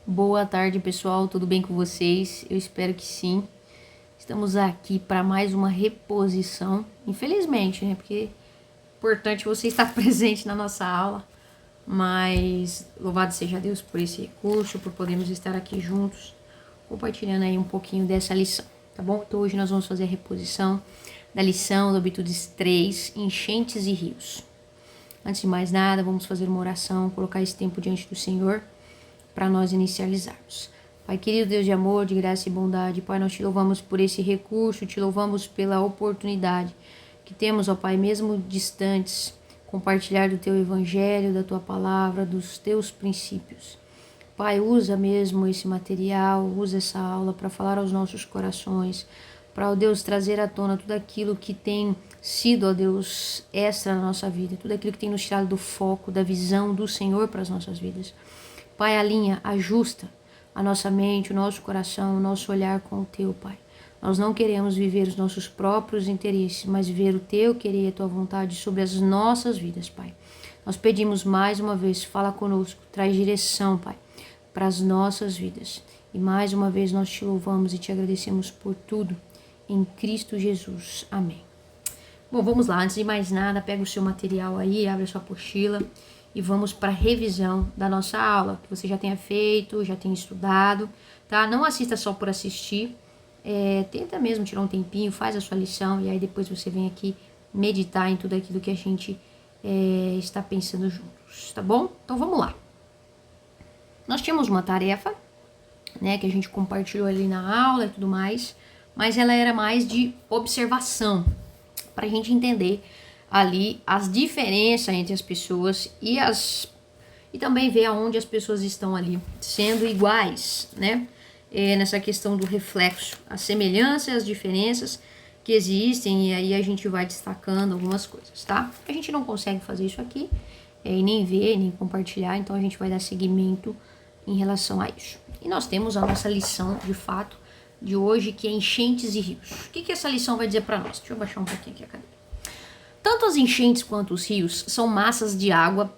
Boa tarde, pessoal. Tudo bem com vocês? Eu espero que sim. Estamos aqui para mais uma reposição. Infelizmente, né? Porque é importante você estar presente na nossa aula. Mas louvado seja Deus por esse recurso, por podermos estar aqui juntos, compartilhando aí um pouquinho dessa lição, tá bom? Então hoje nós vamos fazer a reposição da lição do Habitudes 3, Enchentes e Rios. Antes de mais nada, vamos fazer uma oração, colocar esse tempo diante do Senhor para nós inicializarmos. Pai querido, Deus de amor, de graça e bondade, Pai, nós te louvamos por esse recurso, te louvamos pela oportunidade que temos, ó Pai, mesmo distantes, compartilhar do teu evangelho, da tua palavra, dos teus princípios. Pai, usa mesmo esse material, usa essa aula para falar aos nossos corações, para, ó Deus, trazer à tona tudo aquilo que tem sido, ó Deus, extra na nossa vida, tudo aquilo que tem nos tirado do foco, da visão do Senhor para as nossas vidas. Pai, alinha, ajusta a nossa mente, o nosso coração, o nosso olhar com o teu, Pai. Nós não queremos viver os nossos próprios interesses, mas viver o teu querer e a tua vontade sobre as nossas vidas, Pai. Nós pedimos mais uma vez, fala conosco, traz direção, Pai, para as nossas vidas. E mais uma vez nós te louvamos e te agradecemos por tudo, em Cristo Jesus. Amém. Bom, vamos lá, antes de mais nada, pega o seu material aí, abre a sua apostila e vamos para a revisão da nossa aula, que você já tenha feito, já tenha estudado, tá? Não assista só por assistir, tenta mesmo tirar um tempinho, faz a sua lição e aí depois você vem aqui meditar em tudo aquilo que a gente está pensando juntos, tá bom? Então vamos lá. Nós tínhamos uma tarefa, né, que a gente compartilhou ali na aula e tudo mais, mas ela era mais de observação, para a gente entender ali as diferenças entre as pessoas e também ver aonde as pessoas estão ali sendo iguais, né? Nessa questão do reflexo, as semelhanças e as diferenças que existem, e aí a gente vai destacando algumas coisas, tá? A gente não consegue fazer isso aqui, e nem ver, nem compartilhar, então a gente vai dar seguimento em relação a isso. E nós temos a nossa lição, de fato, de hoje, que é enchentes e rios. O que essa lição vai dizer para nós? Deixa eu baixar um pouquinho aqui a cadeira. Tanto as enchentes quanto os rios são massas de água,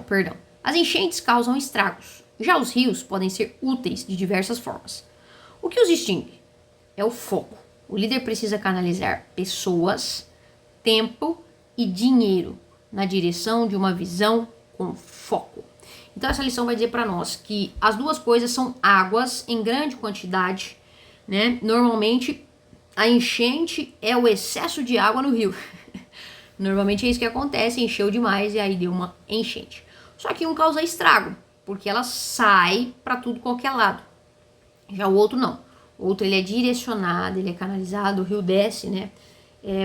perdão. As enchentes causam estragos. Já os rios podem ser úteis de diversas formas. O que os distingue é o foco. O líder precisa canalizar pessoas, tempo e dinheiro na direção de uma visão com foco. Então essa lição vai dizer para nós que as duas coisas são águas em grande quantidade, né? Normalmente a enchente é o excesso de água no rio. Normalmente é isso que acontece, encheu demais e aí deu uma enchente. Só que um causa estrago, porque ela sai para tudo qualquer lado. Já o outro não. O outro ele é direcionado, ele é canalizado, o rio desce, né?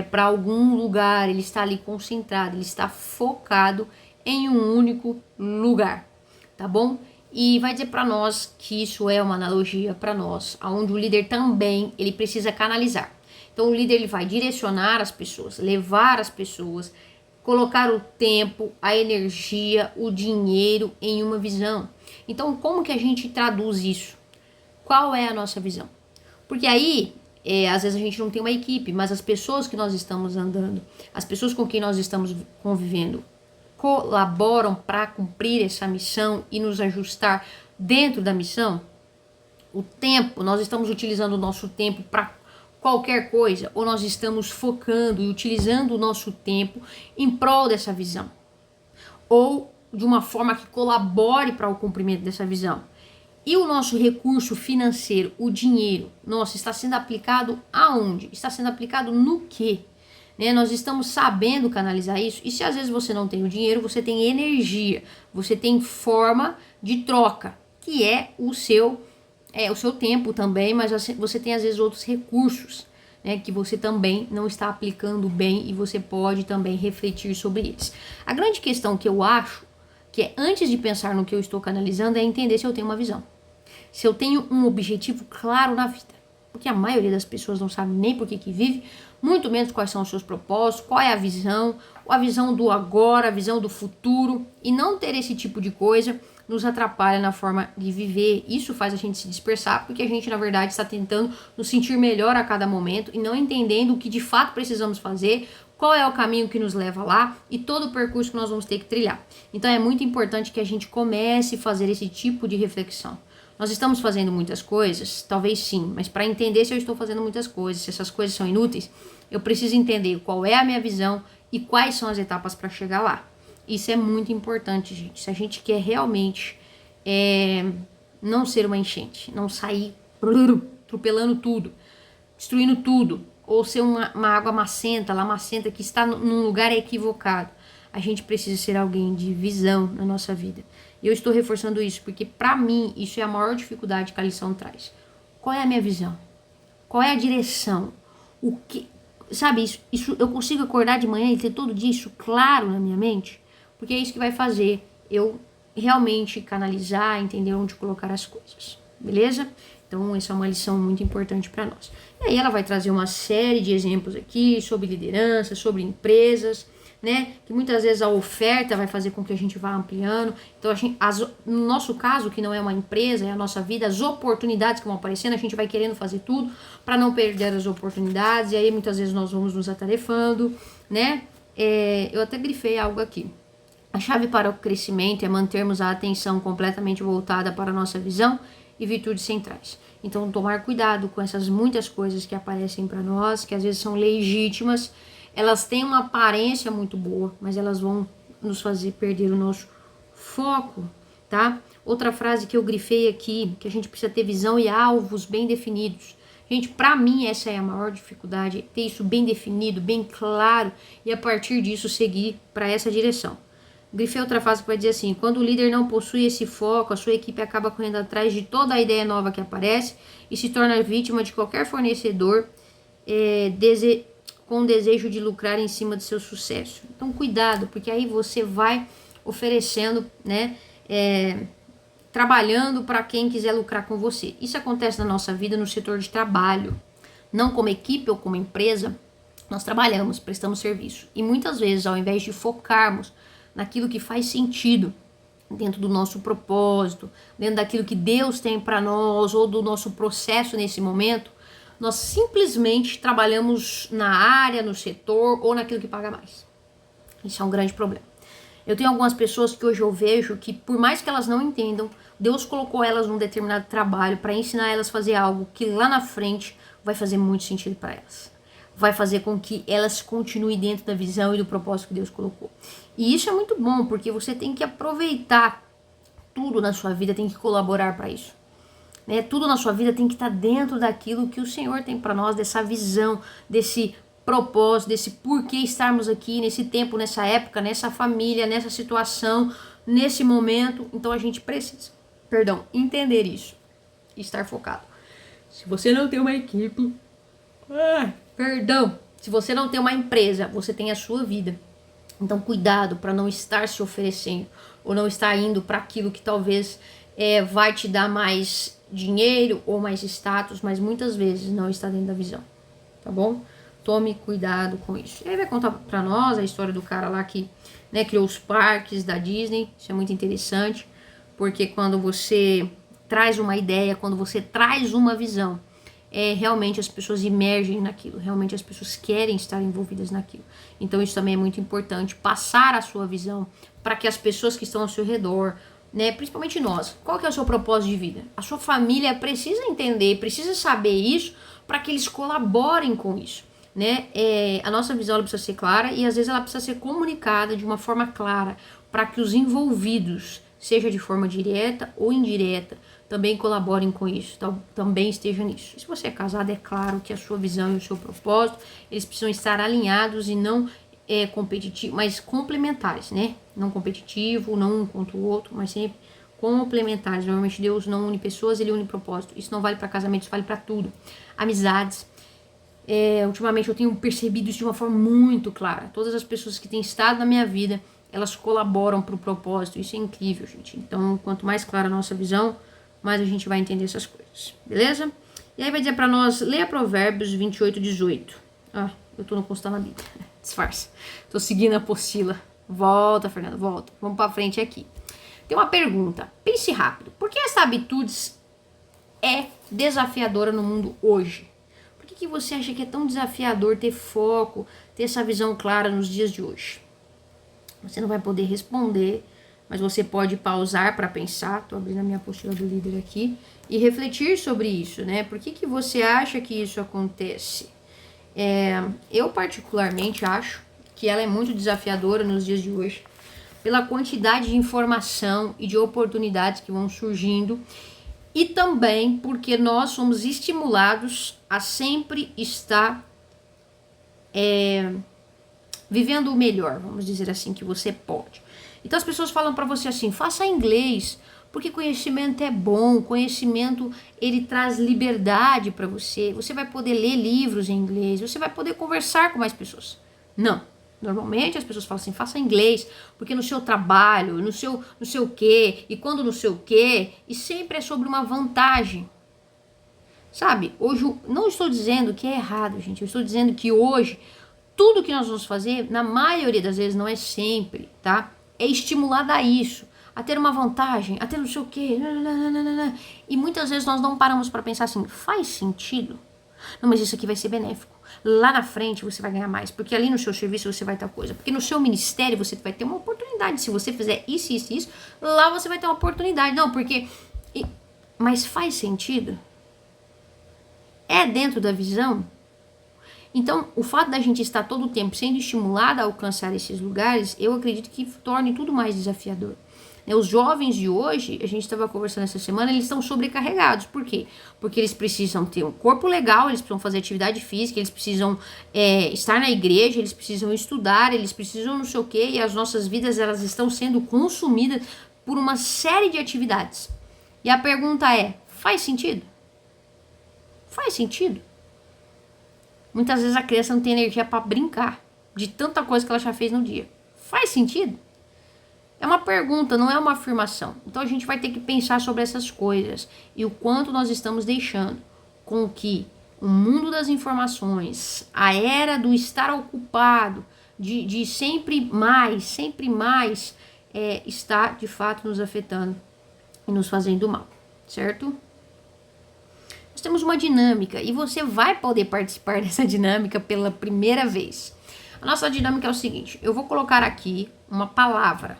Para algum lugar, ele está ali concentrado, ele está focado em um único lugar, tá bom? E vai dizer para nós que isso é uma analogia para nós, onde o líder também ele precisa canalizar. Então o líder ele vai direcionar as pessoas, levar as pessoas, colocar o tempo, a energia, o dinheiro em uma visão. Então como que a gente traduz isso? Qual é a nossa visão? Porque aí, às vezes a gente não tem uma equipe, mas as pessoas que nós estamos andando, as pessoas com quem nós estamos convivendo, colaboram para cumprir essa missão e nos ajustar dentro da missão. O tempo, nós estamos utilizando o nosso tempo para qualquer coisa, ou nós estamos focando e utilizando o nosso tempo em prol dessa visão, ou de uma forma que colabore para o cumprimento dessa visão. E o nosso recurso financeiro, o dinheiro, nossa, está sendo aplicado aonde? Está sendo aplicado no quê? Nós estamos sabendo canalizar isso, e se às vezes você não tem o dinheiro, você tem energia, você tem forma de troca, que é o seu tempo também, mas você tem às vezes outros recursos, né, que você também não está aplicando bem e você pode também refletir sobre eles. A grande questão que eu acho que é, antes de pensar no que eu estou canalizando, é entender se eu tenho uma visão, se eu tenho um objetivo claro na vida. Porque a maioria das pessoas não sabe nem por que vive, muito menos quais são os seus propósitos, qual é a visão do agora, a visão do futuro. E não ter esse tipo de coisa nos atrapalha na forma de viver. Isso faz a gente se dispersar, porque a gente, na verdade, está tentando nos sentir melhor a cada momento e não entendendo o que de fato precisamos fazer, qual é o caminho que nos leva lá e todo o percurso que nós vamos ter que trilhar. Então é muito importante que a gente comece a fazer esse tipo de reflexão. Nós estamos fazendo muitas coisas? Talvez sim, mas para entender se eu estou fazendo muitas coisas, se essas coisas são inúteis, eu preciso entender qual é a minha visão e quais são as etapas para chegar lá. Isso é muito importante, gente. Se a gente quer realmente não ser uma enchente, não sair atropelando tudo, destruindo tudo, ou ser uma água lamacenta que está num lugar equivocado. A gente precisa ser alguém de visão na nossa vida. E eu estou reforçando isso porque, para mim, isso é a maior dificuldade que a lição traz. Qual é a minha visão? Qual é a direção? O que, sabe, isso eu consigo acordar de manhã e ter todo dia isso claro na minha mente? Porque é isso que vai fazer eu realmente canalizar, entender onde colocar as coisas. Beleza? Então, essa é uma lição muito importante para nós. E aí ela vai trazer uma série de exemplos aqui sobre liderança, sobre empresas, né? Que muitas vezes a oferta vai fazer com que a gente vá ampliando. Então, no nosso caso, que não é uma empresa, é a nossa vida, as oportunidades que vão aparecendo, a gente vai querendo fazer tudo para não perder as oportunidades. E aí, muitas vezes, nós vamos nos atarefando, né? Eu até grifei algo aqui. A chave para o crescimento é mantermos a atenção completamente voltada para a nossa visão e virtudes centrais. Então, tomar cuidado com essas muitas coisas que aparecem para nós, que às vezes são legítimas, elas têm uma aparência muito boa, mas elas vão nos fazer perder o nosso foco, tá? Outra frase que eu grifei aqui, que a gente precisa ter visão e alvos bem definidos. Gente, para mim essa é a maior dificuldade, ter isso bem definido, bem claro, e a partir disso seguir para essa direção. Grifei outra frase que vai dizer assim: quando o líder não possui esse foco, a sua equipe acaba correndo atrás de toda a ideia nova que aparece e se torna vítima de qualquer fornecedor com o desejo de lucrar em cima do seu sucesso. Então, cuidado, porque aí você vai oferecendo, né, trabalhando para quem quiser lucrar com você. Isso acontece na nossa vida no setor de trabalho. Não como equipe ou como empresa, nós trabalhamos, prestamos serviço. E muitas vezes, ao invés de focarmos naquilo que faz sentido dentro do nosso propósito, dentro daquilo que Deus tem para nós ou do nosso processo nesse momento, nós simplesmente trabalhamos na área, no setor ou naquilo que paga mais. Isso é um grande problema. Eu tenho algumas pessoas que hoje eu vejo que, por mais que elas não entendam, Deus colocou elas num determinado trabalho para ensinar elas a fazer algo que lá na frente vai fazer muito sentido para elas. Vai fazer com que elas continuem dentro da visão e do propósito que Deus colocou. E isso é muito bom, porque você tem que aproveitar tudo na sua vida, tem que colaborar para isso. Né? Tudo na sua vida tem que estar dentro daquilo que o Senhor tem para nós, dessa visão, desse propósito, desse porquê estarmos aqui nesse tempo, nessa época, nessa família, nessa situação, nesse momento. Então a gente precisa, entender isso e estar focado. Se você não tem uma equipe, se você não tem uma empresa, você tem a sua vida. Então cuidado para não estar se oferecendo ou não estar indo para aquilo que talvez vai te dar mais dinheiro ou mais status, mas muitas vezes não está dentro da visão, tá bom? Tome cuidado com isso. E aí vai contar para nós a história do cara lá que, né, criou os parques da Disney. Isso é muito interessante, porque quando você traz uma ideia, quando você traz uma visão, realmente as pessoas emergem naquilo, realmente as pessoas querem estar envolvidas naquilo. Então isso também é muito importante, passar a sua visão para que as pessoas que estão ao seu redor, né, principalmente nós, qual que é o seu propósito de vida? A sua família precisa entender, precisa saber isso para que eles colaborem com isso. Né? A nossa visão ela precisa ser clara e às vezes ela precisa ser comunicada de uma forma clara para que os envolvidos, seja de forma direta ou indireta, também colaborem com isso, também estejam nisso. E se você é casado, é claro que a sua visão e o seu propósito, eles precisam estar alinhados e não competitivos, mas complementares, né? Não competitivo, não um contra o outro, mas sempre complementares. Normalmente Deus não une pessoas, ele une propósito. Isso não vale para casamento, isso vale para tudo. Amizades. Ultimamente eu tenho percebido isso de uma forma muito clara. Todas as pessoas que têm estado na minha vida, elas colaboram para o propósito. Isso é incrível, gente. Então, quanto mais clara a nossa visão, mais a gente vai entender essas coisas. Beleza? E aí vai dizer para nós, leia Provérbios 28:18. Eu tô no consultar na Bíblia. Disfarça. Tô seguindo a apostila. Volta, Fernanda, volta. Vamos para frente aqui. Tem uma pergunta. Pense rápido. Por que essa habitude é desafiadora no mundo hoje? Por que que você acha que é tão desafiador ter foco, ter essa visão clara nos dias de hoje? Você não vai poder responder, mas você pode pausar para pensar. Tô abrindo a minha apostila do líder aqui e refletir sobre isso, né? Por que você acha que isso acontece? Eu particularmente acho que ela é muito desafiadora nos dias de hoje, pela quantidade de informação e de oportunidades que vão surgindo, e também porque nós somos estimulados a sempre estar vivendo o melhor, vamos dizer assim, que você pode. Então as pessoas falam para você assim, faça inglês, porque conhecimento é bom, conhecimento ele traz liberdade para você, você vai poder ler livros em inglês, você vai poder conversar com mais pessoas. Não. Normalmente as pessoas falam assim, faça inglês, porque no seu trabalho, no seu quê, e quando no seu quê, e sempre é sobre uma vantagem. Sabe, hoje, não estou dizendo que é errado, gente, eu estou dizendo que hoje, tudo que nós vamos fazer, na maioria das vezes, não é sempre, tá? É estimulado a isso, a ter uma vantagem, a ter não sei o quê, e muitas vezes nós não paramos para pensar assim, faz sentido? Não, mas isso aqui vai ser benéfico. Lá na frente você vai ganhar mais, porque ali no seu serviço você vai ter coisa, porque no seu ministério você vai ter uma oportunidade, se você fizer isso, isso, isso, lá você vai ter uma oportunidade, não, porque... Mas faz sentido? É dentro da visão? Então, o fato da gente estar todo o tempo sendo estimulado a alcançar esses lugares, eu acredito que torne tudo mais desafiador. Os jovens de hoje, a gente estava conversando essa semana, eles estão sobrecarregados. Por quê? Porque eles precisam ter um corpo legal, eles precisam fazer atividade física, eles precisam estar na igreja, eles precisam estudar, eles precisam não sei o quê, e as nossas vidas elas estão sendo consumidas por uma série de atividades. E a pergunta é, faz sentido? Faz sentido? Muitas vezes a criança não tem energia para brincar de tanta coisa que ela já fez no dia. Faz sentido? É uma pergunta, não é uma afirmação. Então a gente vai ter que pensar sobre essas coisas e o quanto nós estamos deixando com que o mundo das informações, a era do estar ocupado, de sempre mais, está de fato nos afetando e nos fazendo mal, certo? Nós temos uma dinâmica e você vai poder participar dessa dinâmica pela primeira vez. A nossa dinâmica é o seguinte, eu vou colocar aqui uma palavra.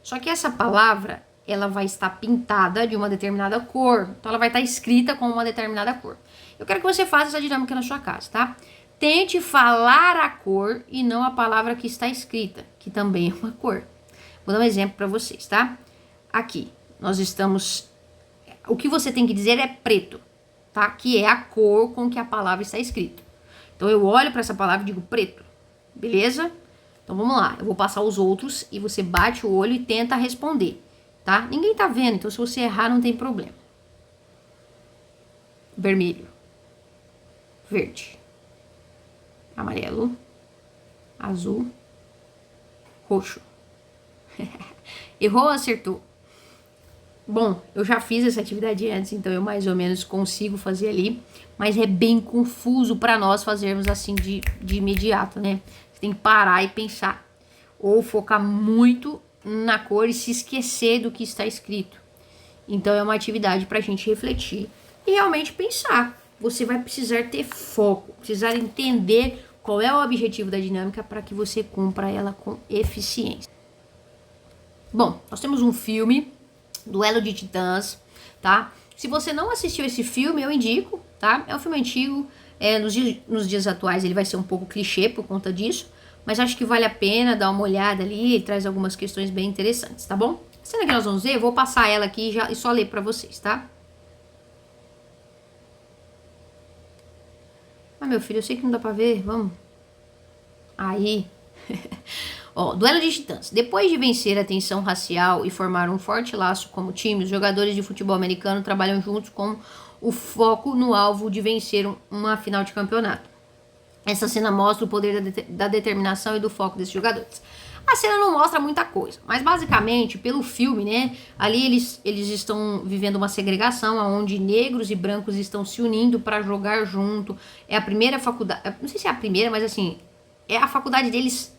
Só que essa palavra, ela vai estar pintada de uma determinada cor. Então, ela vai estar escrita com uma determinada cor. Eu quero que você faça essa dinâmica na sua casa, tá? Tente falar a cor e não a palavra que está escrita, que também é uma cor. Vou dar um exemplo para vocês, tá? Aqui, nós estamos... O que você tem que dizer é preto, tá? Que é a cor com que a palavra está escrita. Então, eu olho para essa palavra e digo preto, beleza? Então vamos lá, eu vou passar os outros e você bate o olho e tenta responder, tá? Ninguém tá vendo, então se você errar não tem problema. Vermelho, verde, amarelo, azul, roxo. Errou ou acertou? Bom, eu já fiz essa atividade antes, então eu mais ou menos consigo fazer ali, mas é bem confuso para nós fazermos assim de imediato, né? Você tem que parar e pensar, ou focar muito na cor e se esquecer do que está escrito. Então é uma atividade para a gente refletir e realmente pensar. Você vai precisar ter foco, precisar entender qual é o objetivo da dinâmica para que você cumpra ela com eficiência. Bom, nós temos um filme, Duelo de Titãs, tá? Se você não assistiu esse filme, eu indico, tá? É um filme antigo, nos dias atuais ele vai ser um pouco clichê por conta disso, mas acho que vale a pena dar uma olhada ali, ele traz algumas questões bem interessantes, tá bom? A cena que nós vamos ver, eu vou passar ela aqui e só ler pra vocês, tá? Ah, meu filho, eu sei que não dá pra ver, vamos. Aí... Ó, Duelo de Titãs. Depois de vencer a tensão racial e formar um forte laço como time, os jogadores de futebol americano trabalham juntos com o foco no alvo de vencer uma final de campeonato. Essa cena mostra o poder da determinação e do foco desses jogadores. A cena não mostra muita coisa, mas basicamente, pelo filme, né, ali eles estão vivendo uma segregação, onde negros e brancos estão se unindo para jogar junto. É a primeira faculdade, não sei se é a primeira, mas assim, é a faculdade deles...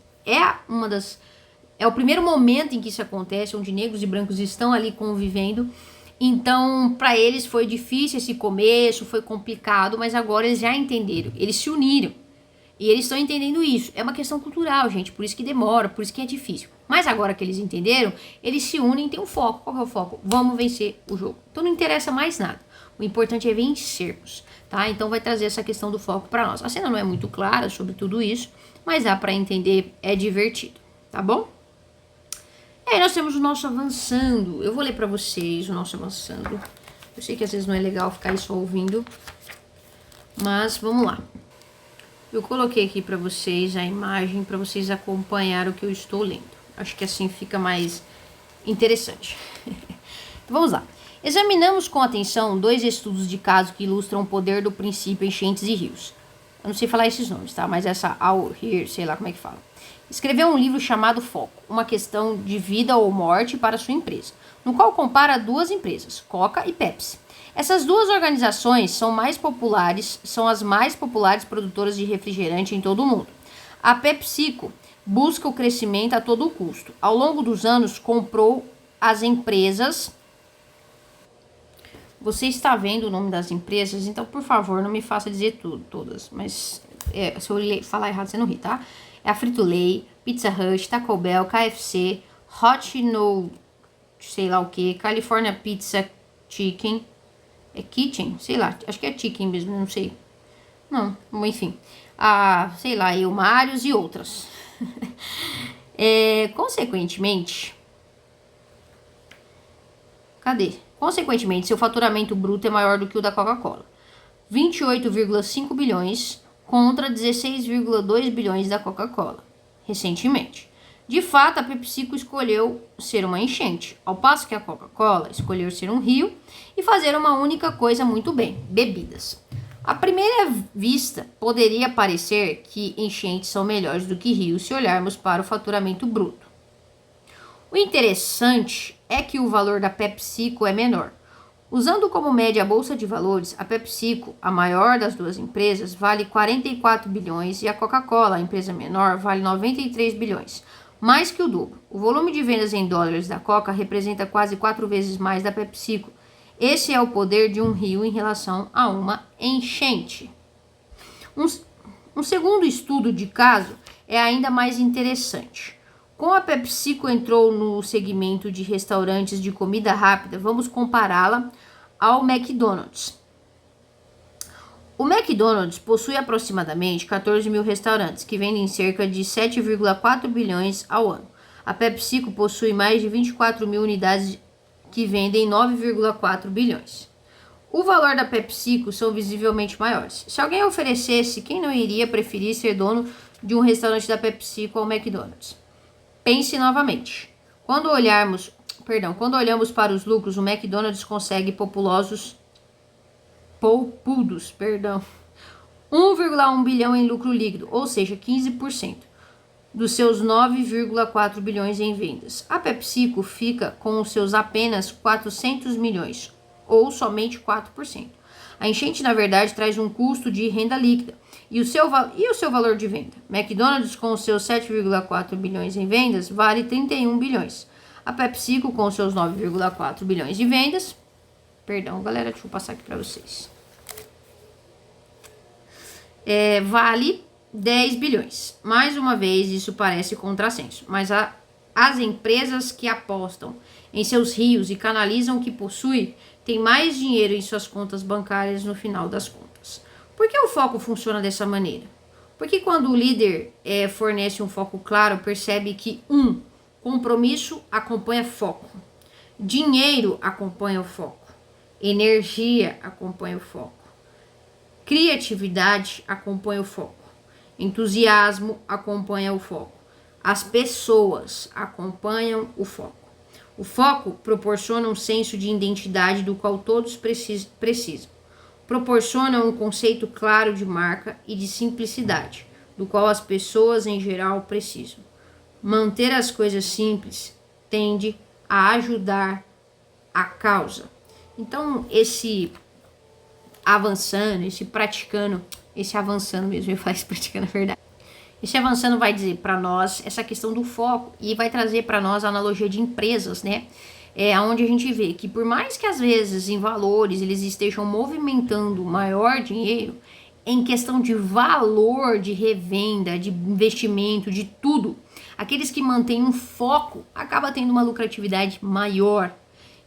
É o primeiro momento em que isso acontece, onde negros e brancos estão ali convivendo. Então, para eles foi difícil esse começo, foi complicado, mas agora eles já entenderam, eles se uniram. E eles estão entendendo isso. É uma questão cultural, gente, por isso que demora, por isso que é difícil. Mas agora que eles entenderam, eles se unem e têm um foco. Qual é o foco? Vamos vencer o jogo. Então não interessa mais nada. O importante é vencermos, tá? Então vai trazer essa questão do foco para nós. A cena não é muito clara sobre tudo isso, mas dá para entender, é divertido, tá bom? E aí nós temos o nosso avançando. Eu vou ler para vocês o nosso avançando. Eu sei que às vezes não é legal ficar aí só ouvindo, mas vamos lá. Eu coloquei aqui para vocês a imagem para vocês acompanhar o que eu estou lendo. Acho que assim fica mais interessante. Vamos lá. Examinamos com atenção 2 estudos de caso que ilustram o poder do princípio enchentes e rios. Eu não sei falar esses nomes, tá? Mas essa All Here, sei lá como é que fala. Escreveu um livro chamado Foco, uma questão de vida ou morte para sua empresa, no qual compara 2 empresas, Coca e Pepsi. Essas 2 organizações são as mais populares produtoras de refrigerante em todo o mundo. A PepsiCo busca o crescimento a todo custo. Ao longo dos anos, comprou as empresas. Você está vendo o nome das empresas? Então, por favor, não me faça dizer todas. Mas se eu falar errado, você não ri, tá? É a Frito-Lay, Pizza Hut, Taco Bell, KFC, Hot No, sei lá o que, California Pizza Chicken. É Kitchen? Sei lá, acho que é Chicken mesmo, não sei. Não, enfim. Sei lá, Elmários e outras. Consequentemente, seu faturamento bruto é maior do que o da Coca-Cola. 28,5 bilhões contra 16,2 bilhões da Coca-Cola, recentemente. De fato, a PepsiCo escolheu ser uma enchente, ao passo que a Coca-Cola escolheu ser um rio e fazer uma única coisa muito bem, bebidas. À primeira vista, poderia parecer que enchentes são melhores do que rios se olharmos para o faturamento bruto. O interessante é que o valor da PepsiCo é menor. Usando como média a Bolsa de Valores, a PepsiCo, a maior das 2 empresas, vale 44 bilhões e a Coca-Cola, a empresa menor, vale 93 bilhões. Mais que o dobro. O volume de vendas em dólares da Coca representa quase 4 vezes mais da PepsiCo. Esse é o poder de um rio em relação a uma enchente. Um segundo estudo de caso é ainda mais interessante. Como a PepsiCo entrou no segmento de restaurantes de comida rápida, vamos compará-la ao McDonald's. O McDonald's possui aproximadamente 14 mil restaurantes, que vendem cerca de 7,4 bilhões ao ano. A PepsiCo possui mais de 24 mil unidades que vendem 9,4 bilhões. O valor da PepsiCo são visivelmente maiores. Se alguém oferecesse, quem não iria preferir ser dono de um restaurante da PepsiCo ao McDonald's? Pense novamente. Quando olhamos para os lucros, o McDonald's consegue poupudos, 1,1 bilhão em lucro líquido, ou seja, 15% dos seus 9,4 bilhões em vendas. A PepsiCo fica com os seus apenas 400 milhões, ou somente 4%. A enchente, na verdade, traz um custo de renda líquida e o seu valor de venda. McDonald's, com os seus 7,4 bilhões em vendas, vale 31 bilhões. A PepsiCo, com os seus 9,4 bilhões de vendas... Perdão, galera, deixa eu passar aqui para vocês. Vale 10 bilhões. Mais uma vez, isso parece contrassenso, mas as empresas que apostam em seus rios e canalizam o que possui têm mais dinheiro em suas contas bancárias no final das contas. Por que o foco funciona dessa maneira? Porque quando o líder fornece um foco claro, percebe que compromisso acompanha foco, dinheiro acompanha o foco, energia acompanha o foco, criatividade acompanha o foco, entusiasmo acompanha o foco, as pessoas acompanham o foco. O foco proporciona um senso de identidade do qual todos precisam. Proporciona um conceito claro de marca e de simplicidade, do qual as pessoas em geral precisam. Manter as coisas simples tende a ajudar a causa. Então, esse avançando mesmo, eu faço praticando a verdade. Esse avançando vai dizer para nós essa questão do foco e vai trazer para nós a analogia de empresas, né? é onde a gente vê que por mais que às vezes em valores eles estejam movimentando maior dinheiro, em questão de valor, de revenda, de investimento, de tudo, aqueles que mantêm um foco acaba tendo uma lucratividade maior.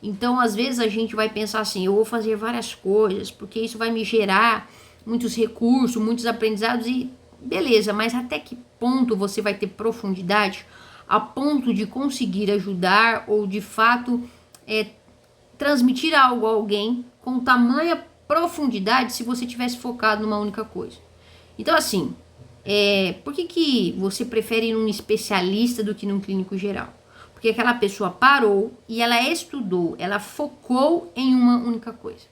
Então, às vezes a gente vai pensar assim, eu vou fazer várias coisas, porque isso vai me gerar muitos recursos, muitos aprendizados e beleza, mas até que ponto você vai ter profundidade a ponto de conseguir ajudar ou de fato transmitir algo a alguém com tamanha profundidade se você tivesse focado numa única coisa? Então, assim, por que você prefere ir num especialista do que num clínico geral? Porque aquela pessoa parou e ela estudou, ela focou em uma única coisa.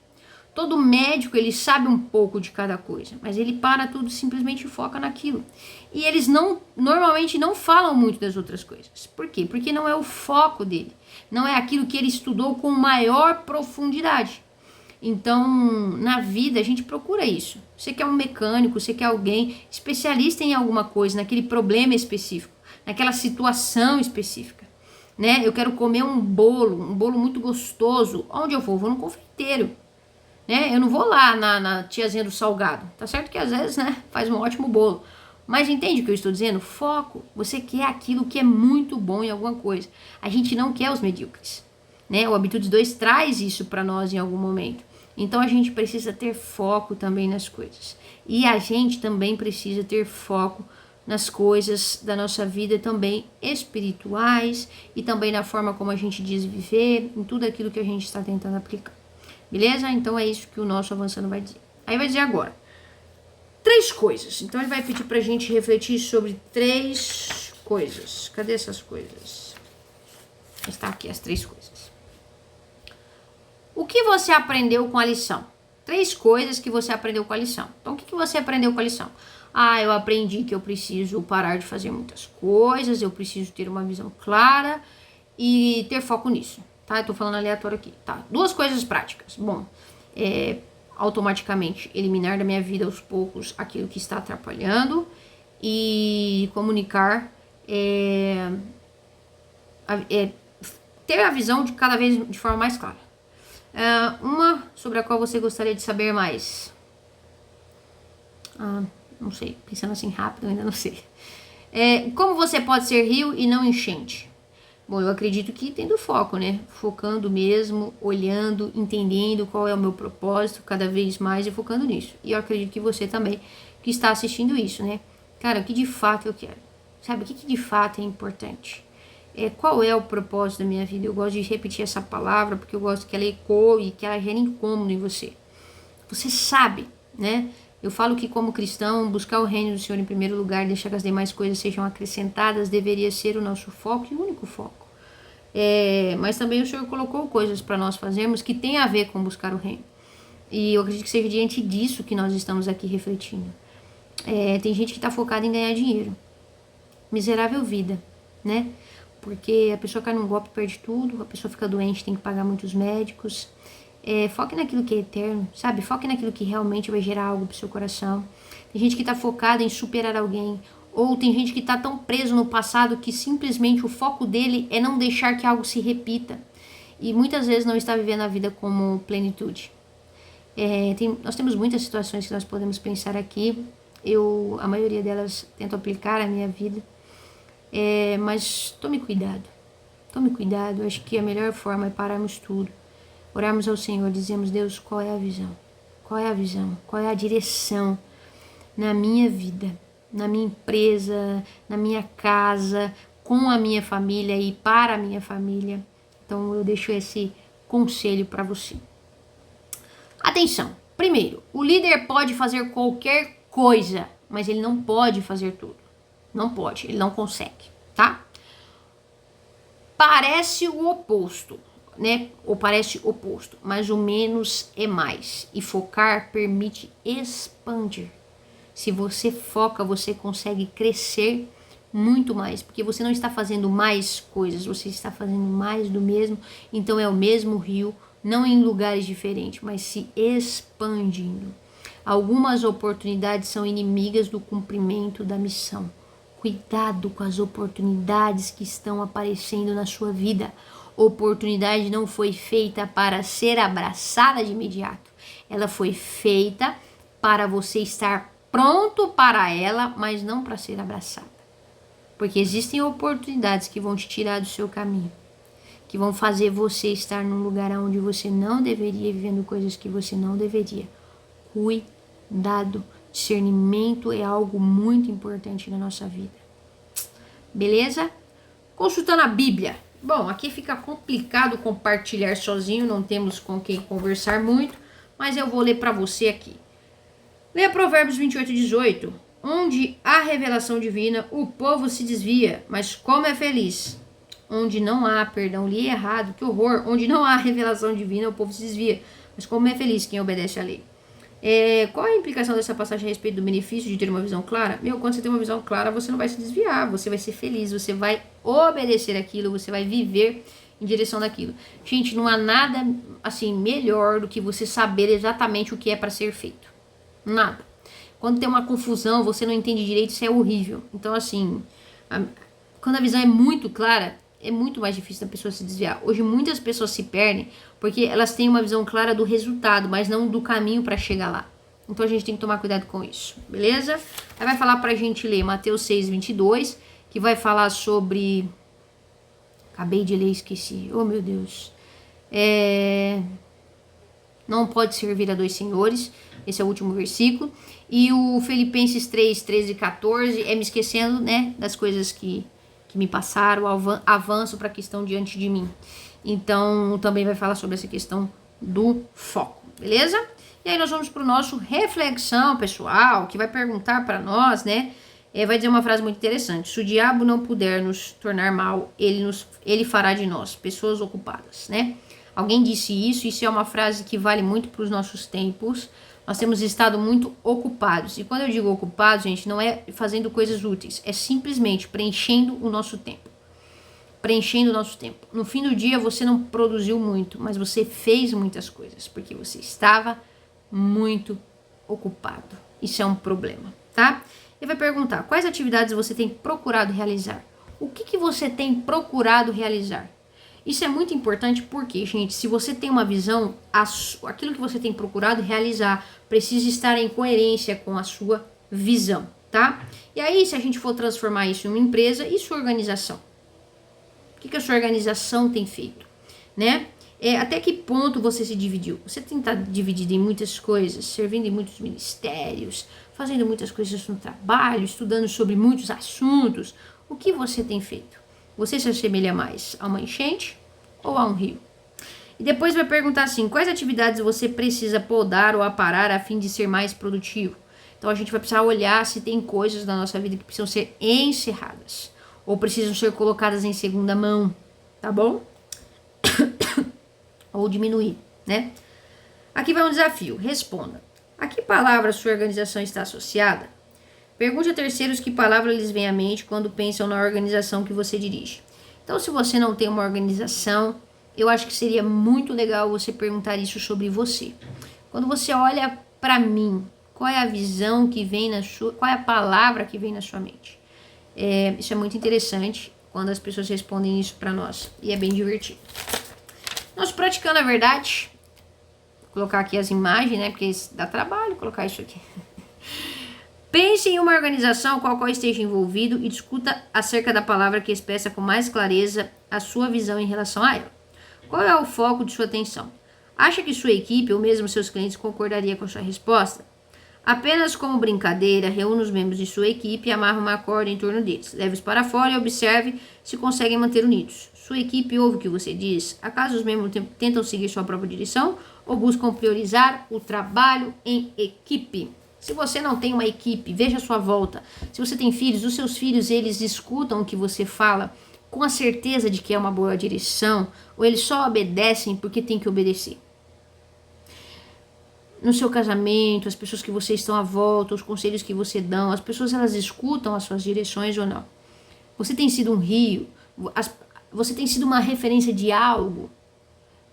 Todo médico, ele sabe um pouco de cada coisa, mas ele para tudo, simplesmente foca naquilo. E eles normalmente não falam muito das outras coisas. Por quê? Porque não é o foco dele. Não é aquilo que ele estudou com maior profundidade. Então, na vida, a gente procura isso. Você quer um mecânico, você quer alguém especialista em alguma coisa, naquele problema específico, naquela situação específica. Né? Eu quero comer um bolo muito gostoso. Onde eu vou? Vou no confeiteiro. Né? Eu não vou lá na tiazinha do salgado. Tá certo que às vezes, né, faz um ótimo bolo. Mas entende o que eu estou dizendo? Foco. Você quer aquilo que é muito bom em alguma coisa. A gente não quer os medíocres. Né? O Habitudes 2 traz isso para nós em algum momento. Então a gente precisa ter foco também nas coisas. E a gente também precisa ter foco nas coisas da nossa vida também espirituais e também na forma como a gente diz viver, em tudo aquilo que a gente está tentando aplicar. Beleza? Então é isso que o nosso Avançando vai dizer. Aí vai dizer agora 3 coisas. Então ele vai pedir pra gente refletir sobre 3 coisas. Cadê essas coisas? Está aqui as 3 coisas. O que você aprendeu com a lição? 3 coisas que você aprendeu com a lição. Então o que você aprendeu com a lição? Eu aprendi que eu preciso parar de fazer muitas coisas, eu preciso ter uma visão clara e ter foco nisso. Tá? Eu tô falando aleatório aqui. Tá? 2 coisas práticas. Bom, automaticamente eliminar da minha vida aos poucos aquilo que está atrapalhando e comunicar, ter a visão de cada vez de forma mais clara. Uma sobre a qual você gostaria de saber mais. Não sei, pensando assim rápido, eu ainda não sei. Como você pode ser rio e não enchente? Bom, eu acredito que tendo foco, né? Focando mesmo, olhando, entendendo qual é o meu propósito cada vez mais e focando nisso. E eu acredito que você também, que está assistindo isso, né? Cara, o que de fato eu quero? Sabe, o que de fato é importante? Qual é o propósito da minha vida? Eu gosto de repetir essa palavra porque eu gosto que ela ecoe e que ela gere incômodo em você. Você sabe, né? Eu falo que como cristão, buscar o reino do Senhor em primeiro lugar, deixar que as demais coisas sejam acrescentadas, deveria ser o nosso foco e o único foco. Mas também o Senhor colocou coisas para nós fazermos que tem a ver com buscar o reino. E eu acredito que seja diante disso que nós estamos aqui refletindo. Tem gente que está focada em ganhar dinheiro. Miserável vida, né? Porque a pessoa cai num golpe, perde tudo, a pessoa fica doente, tem que pagar muitos médicos. Foque naquilo que é eterno, sabe? Foque naquilo que realmente vai gerar algo pro seu coração. Tem gente que tá focada em superar alguém. Ou tem gente que tá tão preso no passado que simplesmente o foco dele é não deixar que algo se repita. E muitas vezes não está vivendo a vida como plenitude. Nós temos muitas situações que nós podemos pensar aqui. A maioria delas, tento aplicar à minha vida. Mas tome cuidado. Tome cuidado. Acho que a melhor forma é pararmos tudo. Orarmos ao Senhor, dizemos, Deus, qual é a visão? Qual é a visão? Qual é a direção na minha vida, na minha empresa, na minha casa, com a minha família e para a minha família? Então eu deixo esse conselho para você. Atenção! Primeiro, o líder pode fazer qualquer coisa, mas ele não pode fazer tudo. Não pode, ele não consegue, tá? Parece o oposto. Né? Ou parece oposto, mas o menos é mais. E focar permite expandir. Se você foca, você consegue crescer muito mais, porque você não está fazendo mais coisas, você está fazendo mais do mesmo. Então é o mesmo rio, não em lugares diferentes, mas se expandindo. Algumas oportunidades são inimigas do cumprimento da missão. Cuidado com as oportunidades que estão aparecendo na sua vida. Oportunidade não foi feita para ser abraçada de imediato. Ela foi feita para você estar pronto para ela, mas não para ser abraçada. Porque existem oportunidades que vão te tirar do seu caminho, que vão fazer você estar num lugar onde você não deveria, vivendo coisas que você não deveria. Cuidado. Discernimento é algo muito importante na nossa vida. Beleza? Consultando a Bíblia. Bom, aqui fica complicado compartilhar sozinho, não temos com quem conversar muito, mas eu vou ler para você aqui. Leia Provérbios 28:18. Onde há revelação divina, o povo se desvia, mas como é feliz. Onde não há, perdão, li errado, que horror. Onde não há revelação divina, o povo se desvia, mas como é feliz quem obedece à lei. Qual é a implicação dessa passagem a respeito do benefício de ter uma visão clara? Quando você tem uma visão clara, você não vai se desviar, você vai ser feliz, você vai obedecer aquilo, você vai viver em direção daquilo. Gente, não há nada assim melhor do que você saber exatamente o que é para ser feito. Nada. Quando tem uma confusão, você não entende direito, isso é horrível. Então, assim, quando a visão é muito clara, é muito mais difícil da pessoa se desviar. Hoje muitas pessoas se perdem porque elas têm uma visão clara do resultado, mas não do caminho para chegar lá. Então a gente tem que tomar cuidado com isso, beleza? Aí vai falar pra gente ler Mateus 6:22, que vai falar sobre... Acabei de ler, esqueci. Oh, meu Deus. Não pode servir a dois senhores. Esse é o último versículo. E o Filipenses 3:13 e 14 é me esquecendo, né, das coisas que me passaram, avanço para a questão diante de mim. Então, também vai falar sobre essa questão do foco, beleza? E aí nós vamos para o nosso reflexão pessoal, que vai perguntar para nós, né? Vai dizer uma frase muito interessante. Se o diabo não puder nos tornar mal, ele fará de nós pessoas ocupadas, né? Alguém disse isso é uma frase que vale muito para os nossos tempos. Nós temos estado muito ocupados. E quando eu digo ocupados, gente, não é fazendo coisas úteis. É simplesmente preenchendo o nosso tempo. Preenchendo o nosso tempo. No fim do dia, você não produziu muito, mas você fez muitas coisas, porque você estava muito ocupado. Isso é um problema, tá? Ele vai perguntar, quais atividades você tem procurado realizar? O que você tem procurado realizar? Isso é muito importante porque, gente, se você tem uma visão, aquilo que você tem procurado realizar precisa estar em coerência com a sua visão, tá? E aí, se a gente for transformar isso em uma empresa, e sua organização? O que a sua organização tem feito, né? Até que ponto você se dividiu? Você tem estado dividido em muitas coisas, servindo em muitos ministérios, fazendo muitas coisas no trabalho, estudando sobre muitos assuntos. O que você tem feito? Você se assemelha mais a uma enchente ou a um rio? E depois vai perguntar assim, quais atividades você precisa podar ou aparar a fim de ser mais produtivo? Então a gente vai precisar olhar se tem coisas na nossa vida que precisam ser encerradas ou precisam ser colocadas em segunda mão, tá bom? Ou diminuir, né? Aqui vai um desafio, responda. A que palavra sua organização está associada? Pergunte a terceiros que palavra lhes vem à mente quando pensam na organização que você dirige. Então, se você não tem uma organização, eu acho que seria muito legal você perguntar isso sobre você. Quando você olha para mim, qual é a visão que vem na sua... Qual é a palavra que vem na sua mente? Isso é muito interessante quando as pessoas respondem isso para nós. E é bem divertido. Nós praticando a verdade. Vou colocar aqui as imagens, né? Porque dá trabalho colocar isso aqui. Pense em uma organização com a qual esteja envolvido e discuta acerca da palavra que expressa com mais clareza a sua visão em relação a ela. Qual é o foco de sua atenção? Acha que sua equipe ou mesmo seus clientes concordaria com a sua resposta? Apenas como brincadeira, reúna os membros de sua equipe e amarre uma corda em torno deles. Leve-os para fora e observe se conseguem manter unidos. Sua equipe ouve o que você diz? Acaso os membros tentam seguir sua própria direção ou buscam priorizar o trabalho em equipe? Se você não tem uma equipe, veja a sua volta. Se você tem filhos, os seus filhos, eles escutam o que você fala com a certeza de que é uma boa direção, ou eles só obedecem porque tem que obedecer? No seu casamento, as pessoas que você estão à volta, os conselhos que você dá, as pessoas elas escutam as suas direções ou não? Você tem sido um rio? Você tem sido uma referência de algo?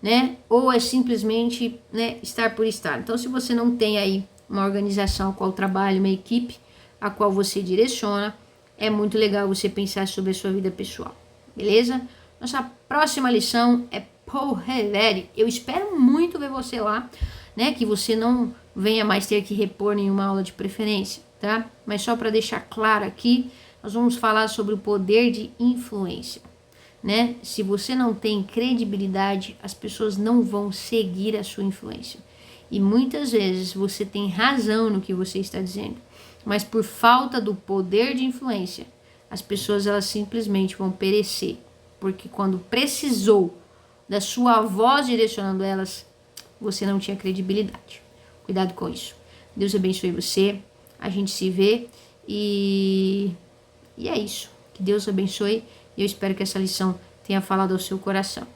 Né? Ou é simplesmente, né, estar por estar? Então, se você não tem aí uma organização a qual trabalha, uma equipe a qual você direciona, é muito legal você pensar sobre a sua vida pessoal, beleza? Nossa próxima lição é Paul Revere. Eu espero muito ver você lá, né? Que você não venha mais ter que repor nenhuma aula de preferência, tá? Mas só para deixar claro aqui, nós vamos falar sobre o poder de influência, né? Se você não tem credibilidade, as pessoas não vão seguir a sua influência. E muitas vezes você tem razão no que você está dizendo, mas por falta do poder de influência, as pessoas elas simplesmente vão perecer, porque quando precisou da sua voz direcionando elas, você não tinha credibilidade. Cuidado com isso. Deus abençoe você. A gente se vê e é isso. Que Deus abençoe e eu espero que essa lição tenha falado ao seu coração.